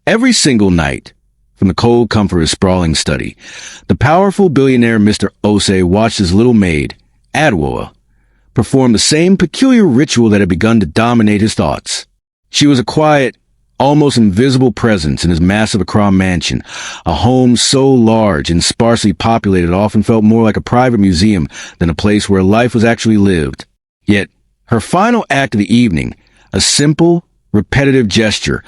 Every single night, from the cold comfort of his sprawling study, the powerful billionaire Mr. Osei watched his little maid, Adwoa, perform the same peculiar ritual that had begun to dominate his thoughts. She was a quiet, almost invisible presence in his massive Accra mansion, a home so large and sparsely populated it often felt more like a private museum than a place where life was actually lived. Yet, her final act of the evening, a simple, repetitive gesture,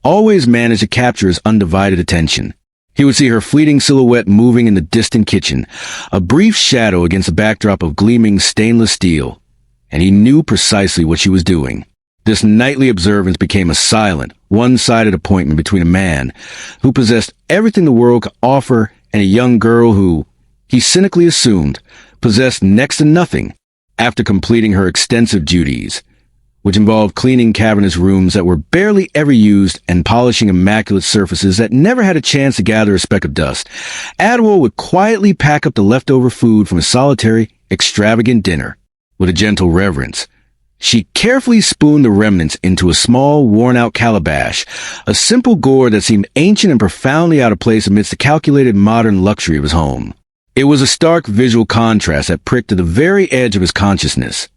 always managed to capture his undivided attention. He would see her fleeting silhouette moving in the distant kitchen, a brief shadow against a backdrop of gleaming stainless steel, and he knew precisely what she was doing. This nightly observance became a silent, one-sided appointment between a man who possessed everything the world could offer and a young girl who, he cynically assumed, possessed next to nothing. After completing her extensive duties, which involved cleaning cavernous rooms that were barely ever used and polishing immaculate surfaces that never had a chance to gather a speck of dust, Adwoa would quietly pack up the leftover food from a solitary, extravagant dinner. With a gentle reverence, she carefully spooned the remnants into a small, worn-out calabash, a simple gourd that seemed ancient and profoundly out of place amidst the calculated modern luxury of his home. It was a stark visual contrast that pricked to the very edge of his consciousness.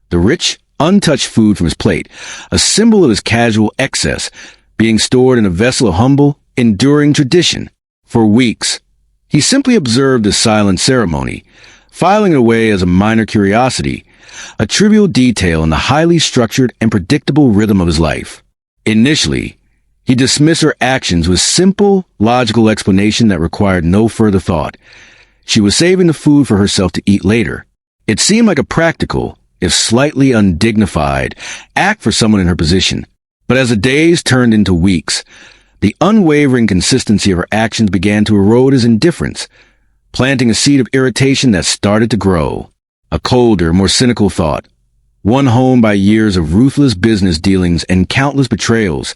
The rich, untouched food from his plate, a symbol of his casual excess, being stored in a vessel of humble, enduring tradition. For weeks, he simply observed this silent ceremony, filing it away as a minor curiosity, a trivial detail in the highly structured and predictable rhythm of his life. Initially, he dismissed her actions with simple, logical explanation that required no further thought. She was saving the food for herself to eat later. It seemed like a practical, if slightly undignified, act for someone in her position. But as the days turned into weeks, the unwavering consistency of her actions began to erode his indifference, planting a seed of irritation that started to grow. A colder, more cynical thought, one honed by years of ruthless business dealings and countless betrayals,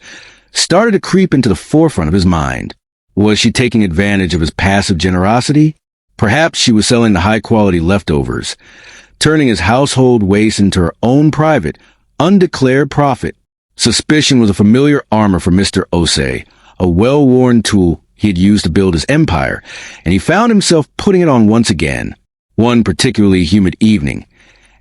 started to creep into the forefront of his mind. Was she taking advantage of his passive generosity? Perhaps she was selling the high-quality leftovers, turning his household waste into her own private, undeclared profit. Suspicion was a familiar armor for Mr. Osei, a well-worn tool he had used to build his empire, and he found himself putting it on once again. One particularly humid evening,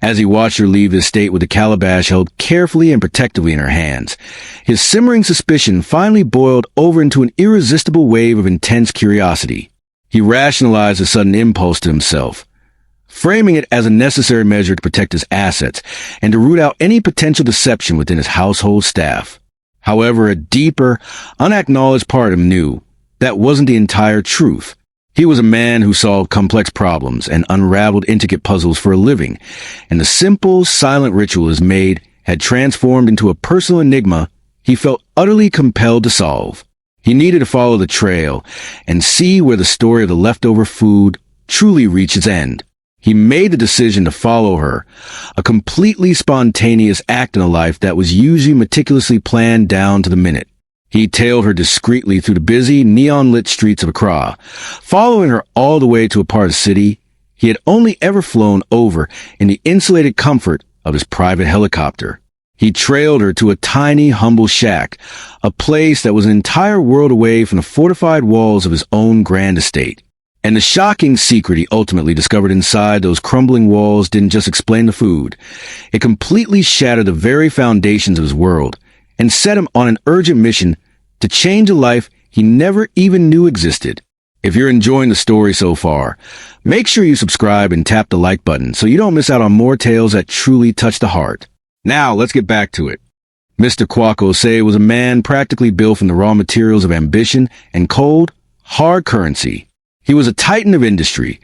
as he watched her leave the estate with the calabash held carefully and protectively in her hands, his simmering suspicion finally boiled over into an irresistible wave of intense curiosity. He rationalized the sudden impulse to himself, framing it as a necessary measure to protect his assets and to root out any potential deception within his household staff. However, a deeper, unacknowledged part of him knew that wasn't the entire truth. He was a man who solved complex problems and unraveled intricate puzzles for a living, and the simple, silent ritual his maid had transformed into a personal enigma he felt utterly compelled to solve. He needed to follow the trail and see where the story of the leftover food truly reached its end. He made the decision to follow her, a completely spontaneous act in a life that was usually meticulously planned down to the minute. He tailed her discreetly through the busy, neon-lit streets of Accra, following her all the way to a part of the city he had only ever flown over in the insulated comfort of his private helicopter. He trailed her to a tiny, humble shack, a place that was an entire world away from the fortified walls of his own grand estate. And the shocking secret he ultimately discovered inside those crumbling walls didn't just explain the food. It completely shattered the very foundations of his world and set him on an urgent mission to change a life he never even knew existed. If you're enjoying the story so far, make sure you subscribe and tap the like button so you don't miss out on more tales that truly touch the heart. Now, let's get back to it. Mr. Osei was a man practically built from the raw materials of ambition and cold, hard currency. He was a titan of industry,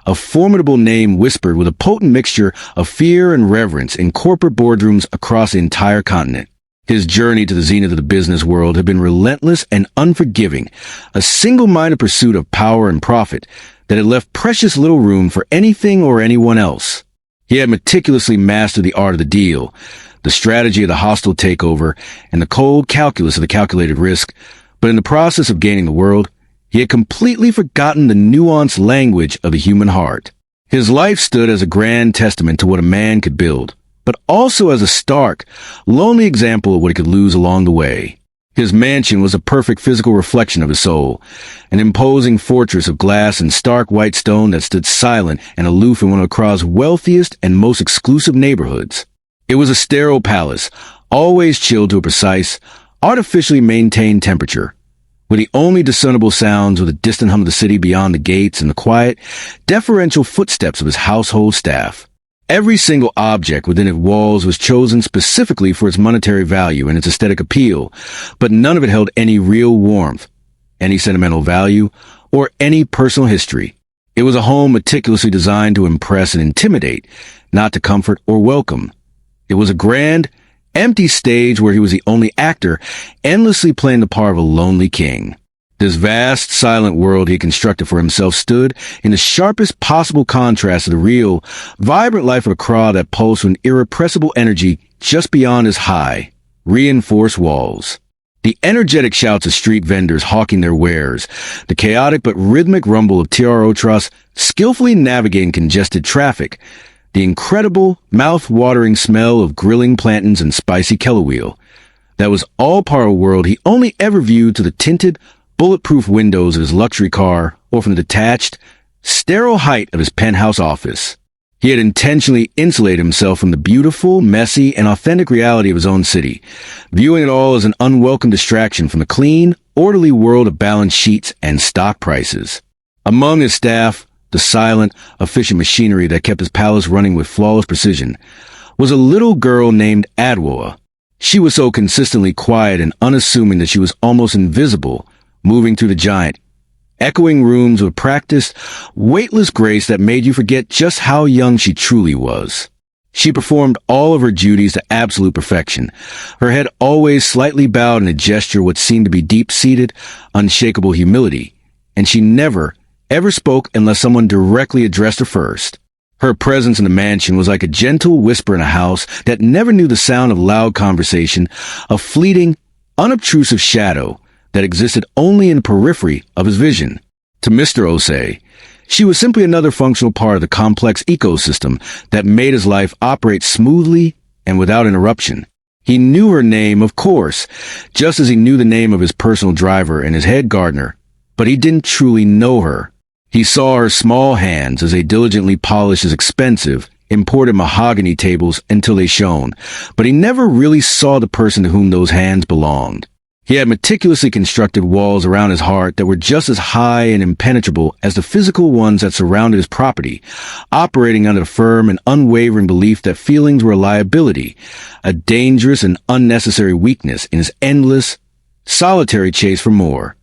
a formidable name whispered with a potent mixture of fear and reverence in corporate boardrooms across the entire continent. His journey to the zenith of the business world had been relentless and unforgiving, a single-minded pursuit of power and profit that had left precious little room for anything or anyone else. He had meticulously mastered the art of the deal, the strategy of the hostile takeover, and the cold calculus of the calculated risk, but in the process of gaining the world, he had completely forgotten the nuanced language of the human heart. His life stood as a grand testament to what a man could build, but also as a stark, lonely example of what he could lose along the way. His mansion was a perfect physical reflection of his soul, an imposing fortress of glass and stark white stone that stood silent and aloof in one of Accra's wealthiest and most exclusive neighborhoods. It was a sterile palace, always chilled to a precise, artificially maintained temperature, where the only discernible sounds were the distant hum of the city beyond the gates and the quiet, deferential footsteps of his household staff. Every single object within its walls was chosen specifically for its monetary value and its aesthetic appeal, but none of it held any real warmth, any sentimental value, or any personal history. It was a home meticulously designed to impress and intimidate, not to comfort or welcome. It was a grand, empty stage where he was the only actor, endlessly playing the part of a lonely king. This vast, silent world he constructed for himself stood in the sharpest possible contrast to the real, vibrant life of Accra that pulsed with an irrepressible energy just beyond his high, reinforced walls. The energetic shouts of street vendors hawking their wares, the chaotic but rhythmic rumble of TRO trucks skillfully navigating congested traffic, the incredible, mouth-watering smell of grilling plantains and spicy kelawheel. That was all part of a world he only ever viewed through the tinted, bulletproof windows of his luxury car or from the detached, sterile height of his penthouse office. He had intentionally insulated himself from the beautiful, messy, and authentic reality of his own city, viewing it all as an unwelcome distraction from the clean, orderly world of balance sheets and stock prices. Among his staff, the silent, efficient machinery that kept his palace running with flawless precision, was a little girl named Adwoa. She was so consistently quiet and unassuming that she was almost invisible, moving through the giant, echoing rooms with practiced, weightless grace that made you forget just how young she truly was. She performed all of her duties to absolute perfection, her head always slightly bowed in a gesture what seemed to be deep-seated, unshakable humility, and she never, ever spoke unless someone directly addressed her first. Her presence in the mansion was like a gentle whisper in a house that never knew the sound of loud conversation, a fleeting, unobtrusive shadow that existed only in the periphery of his vision. To Mr. Osei, she was simply another functional part of the complex ecosystem that made his life operate smoothly and without interruption. He knew her name, of course, just as he knew the name of his personal driver and his head gardener, but he didn't truly know her. He saw her small hands as they diligently polished his expensive, imported mahogany tables until they shone, but he never really saw the person to whom those hands belonged. He had meticulously constructed walls around his heart that were just as high and impenetrable as the physical ones that surrounded his property, operating under the firm and unwavering belief that feelings were a liability, a dangerous and unnecessary weakness in his endless, solitary chase for more.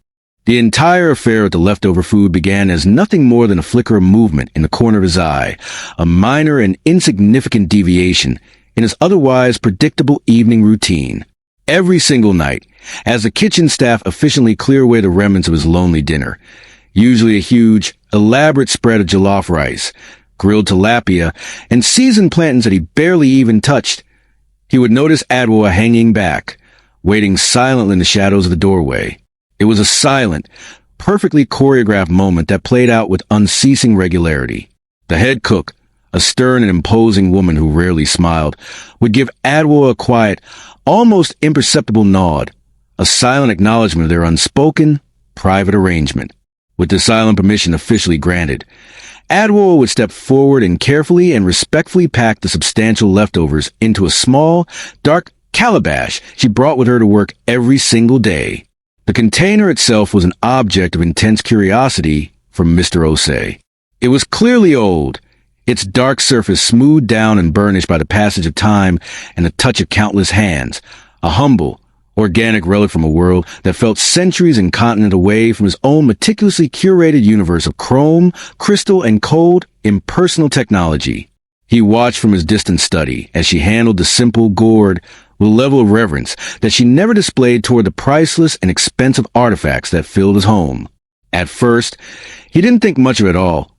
The entire affair with the leftover food began as nothing more than a flicker of movement in the corner of his eye, a minor and insignificant deviation in his otherwise predictable evening routine. Every single night, as the kitchen staff efficiently cleared away the remnants of his lonely dinner, usually a huge, elaborate spread of jollof rice, grilled tilapia, and seasoned plantains that he barely even touched, he would notice Adwoa hanging back, waiting silently in the shadows of the doorway. It was a silent, perfectly choreographed moment that played out with unceasing regularity. The head cook, a stern and imposing woman who rarely smiled, would give Adwoa a quiet, almost imperceptible nod, a silent acknowledgement of their unspoken, private arrangement. With the silent permission officially granted, Adwoa would step forward and carefully and respectfully pack the substantial leftovers into a small, dark calabash she brought with her to work every single day. The container itself was an object of intense curiosity for Mr. Osei. It was clearly old, its dark surface smoothed down and burnished by the passage of time and the touch of countless hands, a humble, organic relic from a world that felt centuries and continent away from his own meticulously curated universe of chrome, crystal, and cold, impersonal technology. He watched from his distant study as she handled the simple gourd with a level of reverence that she never displayed toward the priceless and expensive artifacts that filled his home. At first, he didn't think much of it at all,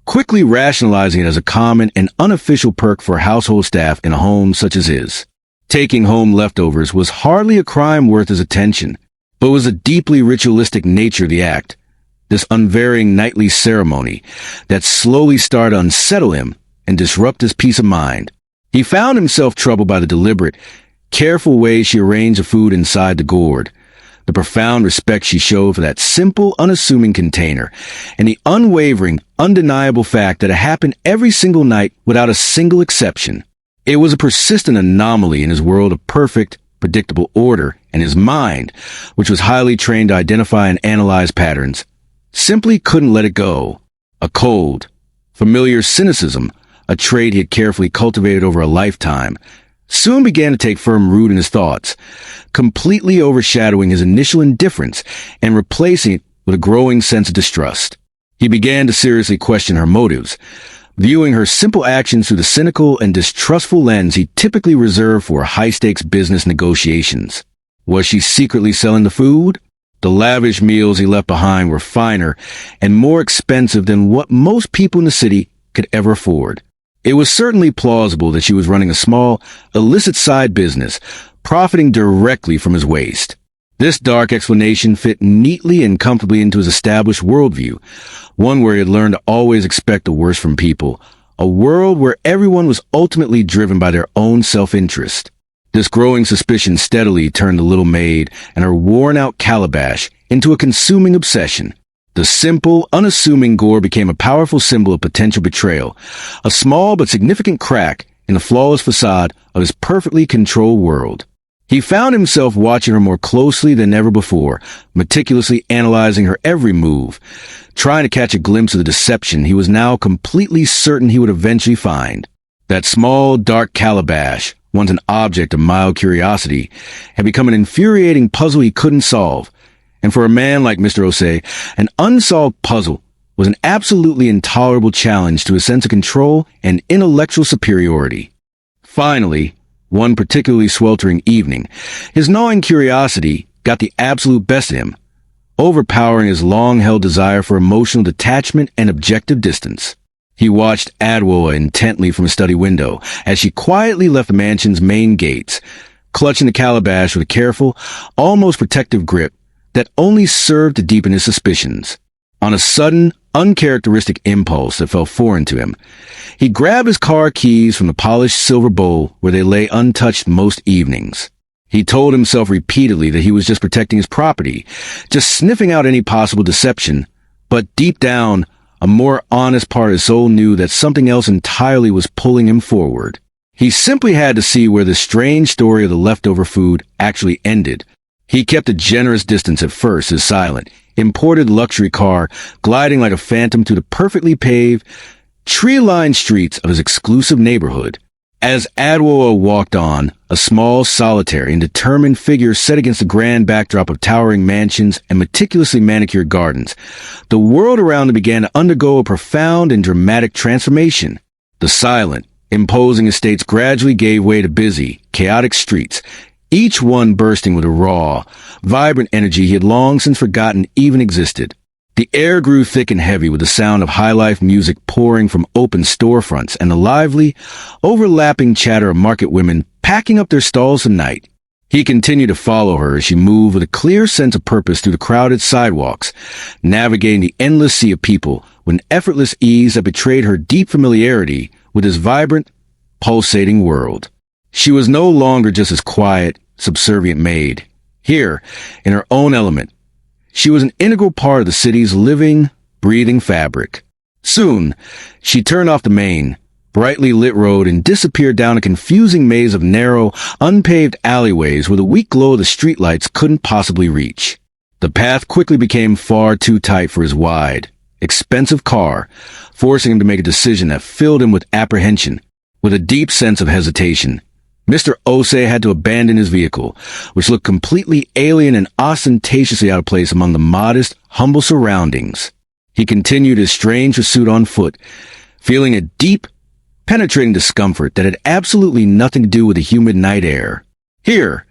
quickly rationalizing it as a common and unofficial perk for household staff in a home such as his. Taking home leftovers was hardly a crime worth his attention, but was a deeply ritualistic nature of the act, this unvarying nightly ceremony that slowly started to unsettle him and disrupt his peace of mind. He found himself troubled by the deliberate, careful way she arranged the food inside the gourd, the profound respect she showed for that simple, unassuming container, and the unwavering, undeniable fact that it happened every single night without a single exception. It was a persistent anomaly in his world of perfect, predictable order, and his mind, which was highly trained to identify and analyze patterns, simply couldn't let it go. A cold, familiar cynicism, a trait he had carefully cultivated over a lifetime, soon began to take firm root in his thoughts, completely overshadowing his initial indifference and replacing it with a growing sense of distrust. He began to seriously question her motives, viewing her simple actions through the cynical and distrustful lens he typically reserved for high-stakes business negotiations. Was she secretly selling the food? The lavish meals he left behind were finer and more expensive than what most people in the city could ever afford. It was certainly plausible that she was running a small, illicit side business, profiting directly from his waste. This dark explanation fit neatly and comfortably into his established worldview, one where he had learned to always expect the worst from people, a world where everyone was ultimately driven by their own self-interest. This growing suspicion steadily turned the little maid and her worn-out calabash into a consuming obsession. The simple, unassuming Gore became a powerful symbol of potential betrayal, a small but significant crack in the flawless facade of his perfectly controlled world. He found himself watching her more closely than ever before, meticulously analyzing her every move, trying to catch a glimpse of the deception he was now completely certain he would eventually find. That small, dark calabash, once an object of mild curiosity, had become an infuriating puzzle he couldn't solve. And for a man like Mr. Osei, an unsolved puzzle was an absolutely intolerable challenge to his sense of control and intellectual superiority. Finally, one particularly sweltering evening, his gnawing curiosity got the absolute best of him, overpowering his long-held desire for emotional detachment and objective distance. He watched Adwoa intently from a study window as she quietly left the mansion's main gates, clutching the calabash with a careful, almost protective grip that only served to deepen his suspicions. On a sudden, uncharacteristic impulse that felt foreign to him, he grabbed his car keys from the polished silver bowl where they lay untouched most evenings. He told himself repeatedly that he was just protecting his property, just sniffing out any possible deception, but deep down, a more honest part of his soul knew that something else entirely was pulling him forward. He simply had to see where the strange story of the leftover food actually ended. He kept a generous distance at first, his silent, imported luxury car gliding like a phantom through the perfectly paved, tree-lined streets of his exclusive neighborhood. As Adwoa walked on, a small, solitary, and determined figure set against the grand backdrop of towering mansions and meticulously manicured gardens, the world around him began to undergo a profound and dramatic transformation. The silent, imposing estates gradually gave way to busy, chaotic streets, each one bursting with a raw, vibrant energy he had long since forgotten even existed. The air grew thick and heavy with the sound of high-life music pouring from open storefronts and the lively, overlapping chatter of market women packing up their stalls tonight. He continued to follow her as she moved with a clear sense of purpose through the crowded sidewalks, navigating the endless sea of people with an effortless ease that betrayed her deep familiarity with his vibrant, pulsating world. She was no longer just his quiet, subservient maid. Here, in her own element, she was an integral part of the city's living, breathing fabric. Soon, she turned off the main, brightly lit road and disappeared down a confusing maze of narrow, unpaved alleyways where the weak glow of the streetlights couldn't possibly reach. The path quickly became far too tight for his wide, expensive car, forcing him to make a decision that filled him with apprehension. With a deep sense of hesitation, Mr. Osei had to abandon his vehicle, which looked completely alien and ostentatiously out of place among the modest, humble surroundings. He continued his strange pursuit on foot, feeling a deep, penetrating discomfort that had absolutely nothing to do with the humid night air. Here,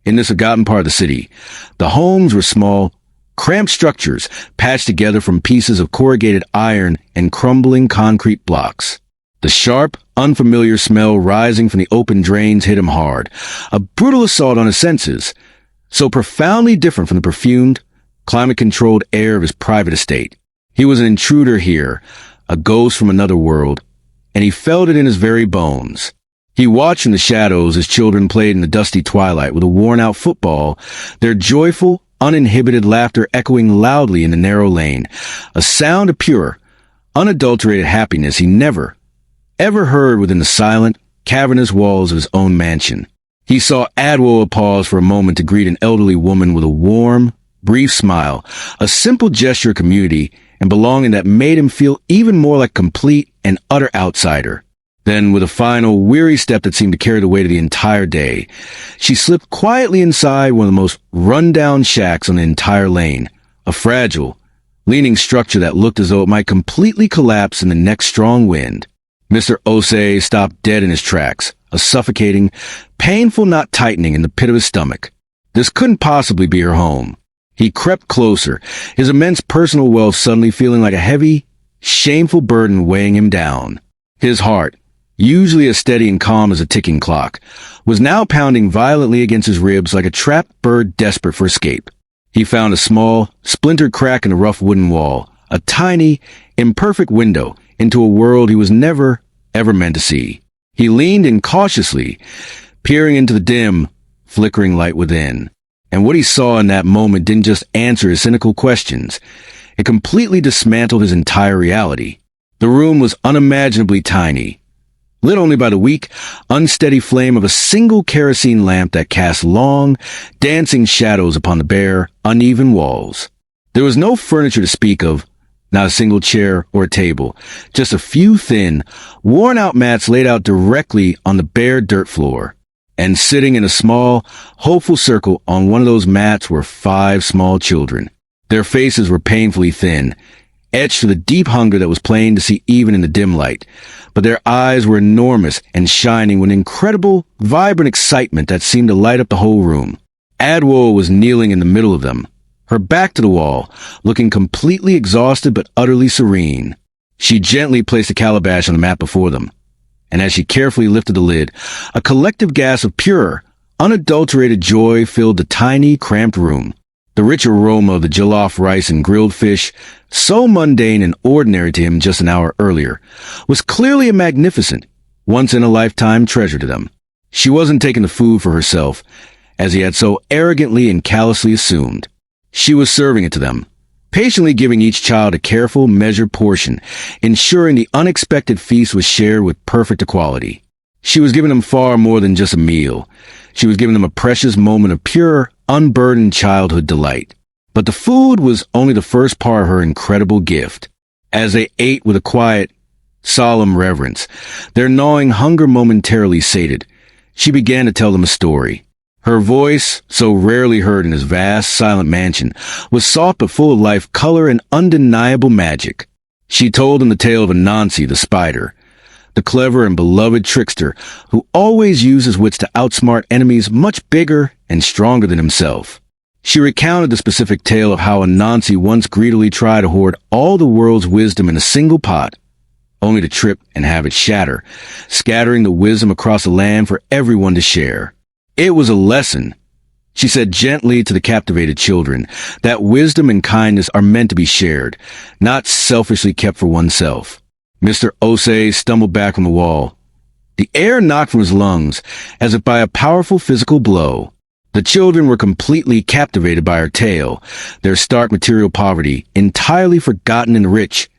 in this forgotten part of the city, the homes were small, cramped structures patched together from pieces of corrugated iron and crumbling concrete blocks. The sharp, unfamiliar smell rising from the open drains hit him hard, a brutal assault on his senses, so profoundly different from the perfumed, climate-controlled air of his private estate. He was an intruder here, a ghost from another world, and he felt it in his very bones. He watched in the shadows as children played in the dusty twilight with a worn-out football, their joyful, uninhibited laughter echoing loudly in the narrow lane, a sound of pure, unadulterated happiness he never, ever heard within the silent, cavernous walls of his own mansion. He saw Adwoa pause for a moment to greet an elderly woman with a warm, brief smile, a simple gesture of community and belonging that made him feel even more like a complete and utter outsider. Then, with a final, weary step that seemed to carry the weight of the entire day, she slipped quietly inside one of the most run-down shacks on the entire lane, a fragile, leaning structure that looked as though it might completely collapse in the next strong wind. Mr. Osei stopped dead in his tracks, a suffocating, painful knot tightening in the pit of his stomach. This couldn't possibly be her home. He crept closer, his immense personal wealth suddenly feeling like a heavy, shameful burden weighing him down. His heart, usually as steady and calm as a ticking clock, was now pounding violently against his ribs like a trapped bird desperate for escape. He found a small, splintered crack in the rough wooden wall, a tiny, imperfect window into a world he was never, ever meant to see. He leaned in cautiously, peering into the dim, flickering light within. And what he saw in that moment didn't just answer his cynical questions. It completely dismantled his entire reality. The room was unimaginably tiny, lit only by the weak, unsteady flame of a single kerosene lamp that cast long, dancing shadows upon the bare, uneven walls. There was no furniture to speak of, not a single chair or table, just a few thin, worn-out mats laid out directly on the bare dirt floor. And sitting in a small, hopeful circle on one of those mats were 5 small children. Their faces were painfully thin, etched with a deep hunger that was plain to see even in the dim light. But their eyes were enormous and shining with incredible, vibrant excitement that seemed to light up the whole room. Adwoa was kneeling in the middle of them, her back to the wall, looking completely exhausted but utterly serene. She gently placed a calabash on the mat before them, and as she carefully lifted the lid, a collective gasp of pure, unadulterated joy filled the tiny, cramped room. The rich aroma of the jollof rice and grilled fish, so mundane and ordinary to him just an hour earlier, was clearly a magnificent, once-in-a-lifetime treasure to them. She wasn't taking the food for herself, as he had so arrogantly and callously assumed. She was serving it to them, patiently giving each child a careful, measured portion, ensuring the unexpected feast was shared with perfect equality. She was giving them far more than just a meal. She was giving them a precious moment of pure, unburdened childhood delight. But the food was only the first part of her incredible gift. As they ate with a quiet, solemn reverence, their gnawing hunger momentarily sated, she began to tell them a story. Her voice, so rarely heard in his vast, silent mansion, was soft but full of life, color, and undeniable magic. She told them the tale of Anansi the spider, the clever and beloved trickster who always used his wits to outsmart enemies much bigger and stronger than himself. She recounted the specific tale of how Anansi once greedily tried to hoard all the world's wisdom in a single pot, only to trip and have it shatter, scattering the wisdom across the land for everyone to share. It was a lesson, she said gently to the captivated children, that wisdom and kindness are meant to be shared, not selfishly kept for oneself. Mr. Osei stumbled back from the wall. The air knocked from his lungs, as if by a powerful physical blow. The children were completely captivated by her tale, their stark material poverty entirely forgotten in the rich,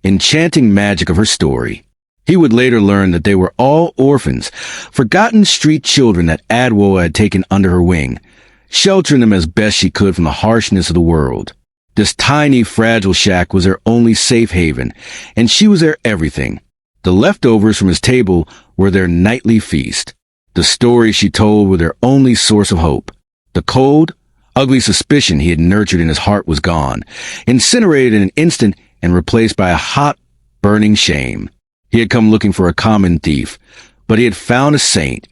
enchanting magic of her story. He would later learn that they were all orphans, forgotten street children that Adwoa had taken under her wing, sheltering them as best she could from the harshness of the world. This tiny, fragile shack was their only safe haven, and she was their everything. The leftovers from his table were their nightly feast. The stories she told were their only source of hope. The cold, ugly suspicion he had nurtured in his heart was gone, incinerated in an instant and replaced by a hot, burning shame. He had come looking for a common thief, but he had found a saint.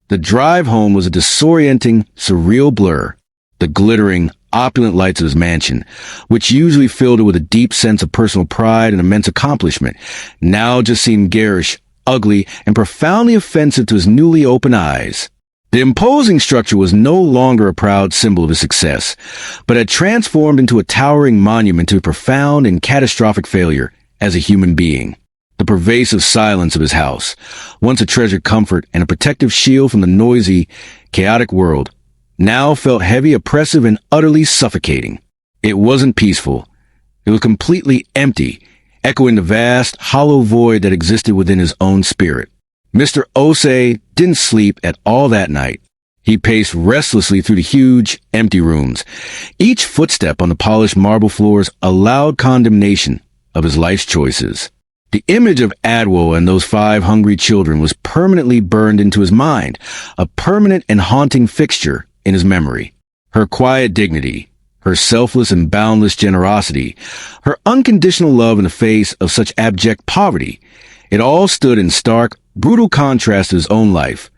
The drive home was a disorienting, surreal blur. The glittering, opulent lights of his mansion, which usually filled it with a deep sense of personal pride and immense accomplishment, now just seemed garish, ugly, and profoundly offensive to his newly opened eyes. The imposing structure was no longer a proud symbol of his success, but had transformed into a towering monument to a profound and catastrophic failure as a human being. The pervasive silence of his house, once a treasured comfort and a protective shield from the noisy, chaotic world, now felt heavy, oppressive, and utterly suffocating. It wasn't peaceful. It was completely empty, echoing the vast, hollow void that existed within his own spirit. Mr. Osei didn't sleep at all that night. He paced restlessly through the huge, empty rooms, each footstep on the polished marble floors a loud condemnation of his life's choices. The image of Adwoa and those 5 hungry children was permanently burned into his mind, a permanent and haunting fixture in his memory. Her quiet dignity, her selfless and boundless generosity, her unconditional love in the face of such abject poverty, it all stood in stark, brutal contrast to his own life,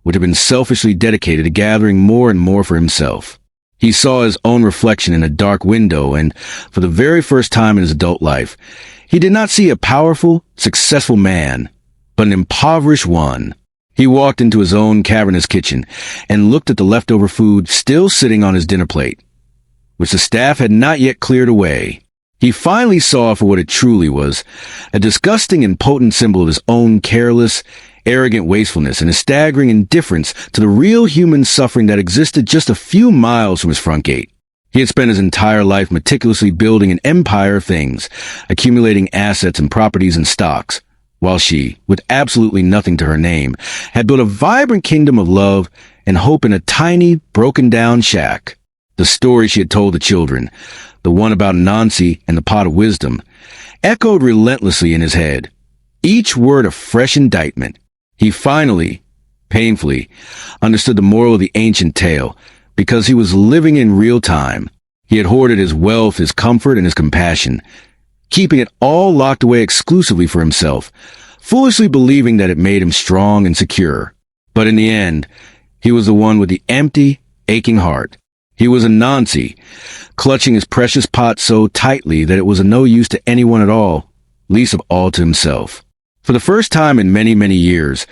which had been selfishly dedicated to gathering more and more for himself. He saw his own reflection in a dark window, and for the very first time in his adult life, he did not see a powerful, successful man, but an impoverished one. He walked into his own cavernous kitchen and looked at the leftover food still sitting on his dinner plate, which the staff had not yet cleared away. He finally saw for what it truly was, a disgusting and potent symbol of his own careless, arrogant wastefulness and a staggering indifference to the real human suffering that existed just a few miles from his front gate. He had spent his entire life meticulously building an empire of things, accumulating assets and properties and stocks, while she, with absolutely nothing to her name, had built a vibrant kingdom of love and hope in a tiny, broken-down shack. The story she had told the children, the one about Nancy and the pot of wisdom, echoed relentlessly in his head, each word a fresh indictment. He finally, painfully, understood the moral of the ancient tale, because he was living in real time. He had hoarded his wealth, his comfort, and his compassion, keeping it all locked away exclusively for himself, foolishly believing that it made him strong and secure. But in the end, he was the one with the empty, aching heart. He was a Nancy, clutching his precious pot so tightly that it was of no use to anyone at all, least of all to himself. For the first time in many, many years,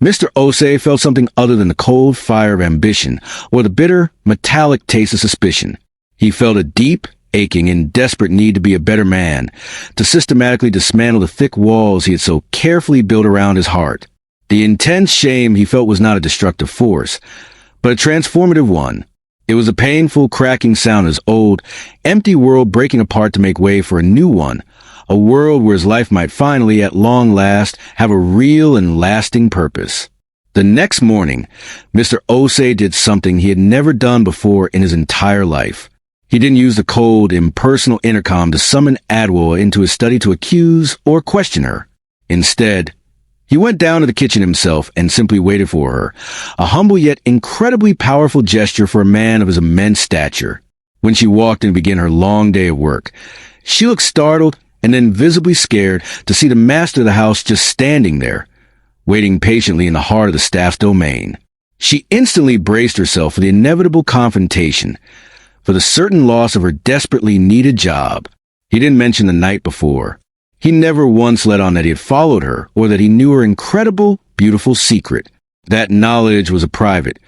Mr. Osei felt something other than the cold fire of ambition or the bitter, metallic taste of suspicion. He felt a deep, aching, and desperate need to be a better man, to systematically dismantle the thick walls he had so carefully built around his heart. The intense shame he felt was not a destructive force, but a transformative one. It was a painful, cracking sound of his old, empty world breaking apart to make way for a new one, a world where his life might finally, at long last, have a real and lasting purpose. The next morning, Mr. Osei did something he had never done before in his entire life. He didn't use the cold, impersonal intercom to summon Adwoa into his study to accuse or question her. Instead, he went down to the kitchen himself and simply waited for her, a humble yet incredibly powerful gesture for a man of his immense stature. When she walked in to begin her long day of work, she looked startled and then visibly scared to see the master of the house just standing there, waiting patiently in the heart of the staff's domain. She instantly braced herself for the inevitable confrontation, for the certain loss of her desperately needed job. He didn't mention the night before. He never once let on that he had followed her or that he knew her incredible, beautiful secret. That knowledge was a private,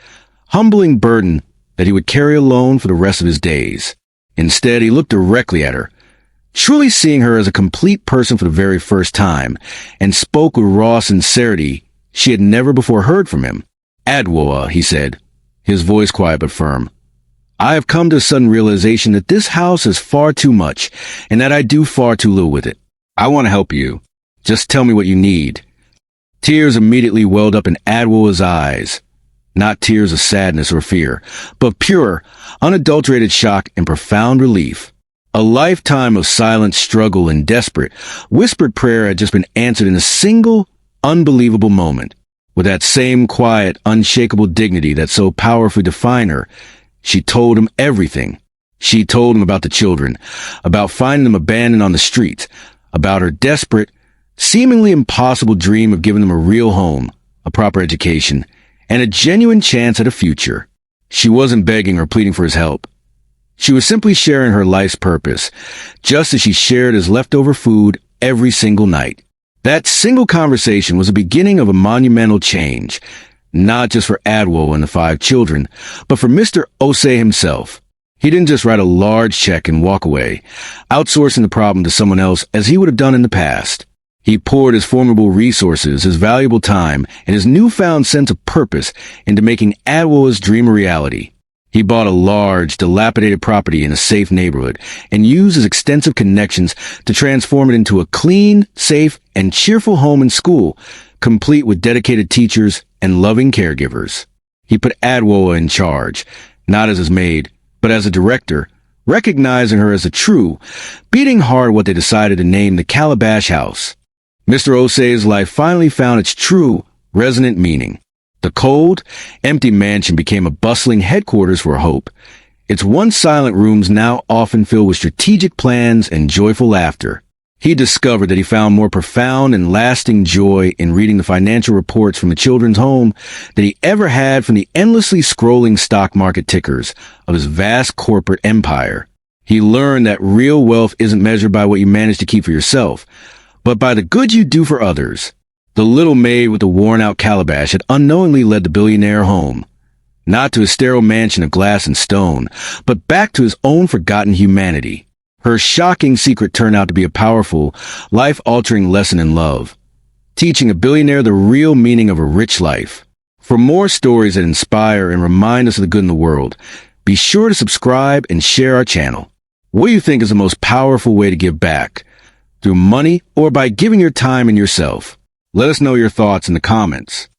humbling burden that he would carry alone for the rest of his days. Instead, he looked directly at her, truly seeing her as a complete person for the very first time, and spoke with raw sincerity she had never before heard from him. "Adwoa," he said, his voice quiet but firm, "I have come to a sudden realization that this house is far too much, and that I do far too little with it. I want to help you. Just tell me what you need." Tears immediately welled up in Adwoa's eyes, not tears of sadness or fear, but pure, unadulterated shock and profound relief. A lifetime of silent struggle and desperate, whispered prayer had just been answered in a single, unbelievable moment. With that same quiet, unshakable dignity that so powerfully defined her, she told him everything. She told him about the children, about finding them abandoned on the streets, about her desperate, seemingly impossible dream of giving them a real home, a proper education, and a genuine chance at a future. She wasn't begging or pleading for his help. She was simply sharing her life's purpose, just as she shared his leftover food every single night. That single conversation was the beginning of a monumental change, not just for Adwoa and the 5 children, but for Mr. Osei himself. He didn't just write a large check and walk away, outsourcing the problem to someone else as he would have done in the past. He poured his formidable resources, his valuable time, and his newfound sense of purpose into making Adwoa's dream a reality. He bought a large, dilapidated property in a safe neighborhood and used his extensive connections to transform it into a clean, safe, and cheerful home and school, complete with dedicated teachers and loving caregivers. He put Adwoa in charge, not as his maid, but as a director, recognizing her as a true, beating hard what they decided to name the Calabash House. Mr. Osei's life finally found its true, resonant meaning. The cold, empty mansion became a bustling headquarters for hope. Its once silent rooms now often filled with strategic plans and joyful laughter. He discovered that he found more profound and lasting joy in reading the financial reports from the children's home than he ever had from the endlessly scrolling stock market tickers of his vast corporate empire. He learned that real wealth isn't measured by what you manage to keep for yourself, but by the good you do for others. The little maid with the worn-out calabash had unknowingly led the billionaire home, not to a sterile mansion of glass and stone, but back to his own forgotten humanity. Her shocking secret turned out to be a powerful, life-altering lesson in love, teaching a billionaire the real meaning of a rich life. For more stories that inspire and remind us of the good in the world, be sure to subscribe and share our channel. What do you think is the most powerful way to give back? Through money or by giving your time and yourself? Let us know your thoughts in the comments.